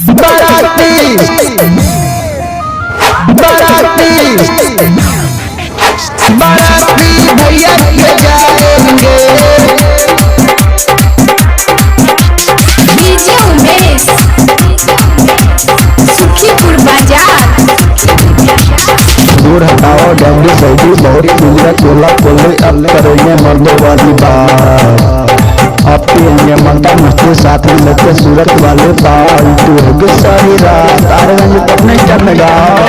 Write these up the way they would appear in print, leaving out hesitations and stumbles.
बाराती बाराती बाराती भैया के जाएंगे। डीजे उमेश सुखीपुर बाजार। दूर हटाओ डंडी सही बहुत दुनिया चोला कोले अब करेंगे मर्दों वाली बात। अब पियेंगे मंगा मस्ती साथ में लेके सूरत वाले बाल तू होगी सारी रात तारगंज अपने चढ़ गाँव।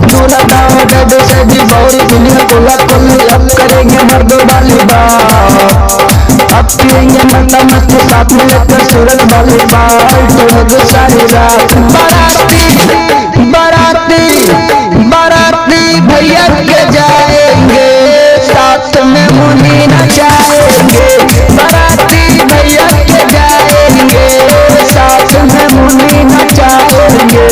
दूर हटाओ डंडी सही बहुत दुनिया चोला कोले अब करेंगे मर्दों वाली बात। अब पियेंगे मंगा मस्ती साथ में लेके सूरत वाले बाल तू होगी सारी रात। बाराती बाराती बाराती भैया के जाएंगे साथ में मुनी नचाएंगे। बाराती भैया के जाएंगे साथ में मुनी नचाएंगे।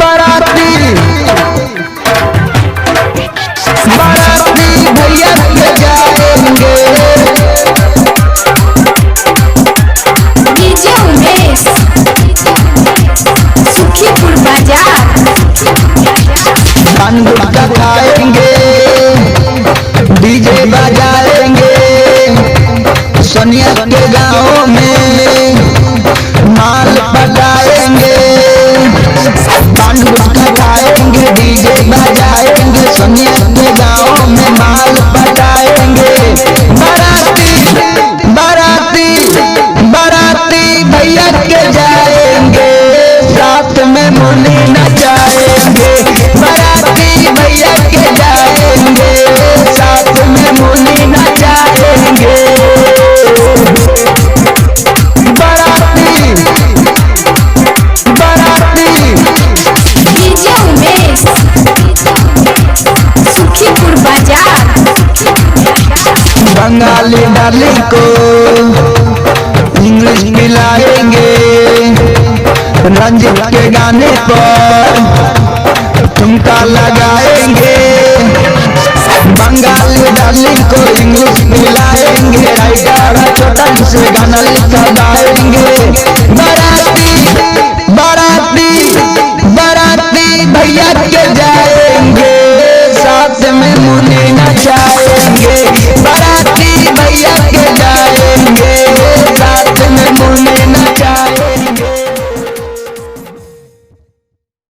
बाराती बाराती भैया के जाएंगे। डीजे उमेश सुखीपुर बाजार। पान गुटखा खाएंगे डीजे बजाएंगे। सोनिया के गाँव में माल बजाएंगे। पान गुटखा खाएंगे डीजे बजाएंगे। सोनिया के गाँव में माल बजाएंगे। बाराती बाराती बाराती भैया के जाएंगे साथ में मुनी नचाएंगे। बाराती भैया के जाएंगे साथ में मुनी नचाएंगे। बाराती बाराती डीजे उमेश सुखीपुर बाजार। बंगाली डाली को इंग्लिश मिलाएंगे। रंजित के गाने पर ठुमका लगाएंगे। बंगाली डाली को इंग्लिश मिलाएंगे। राइटर छोटा से गाना लिखवाएंगे।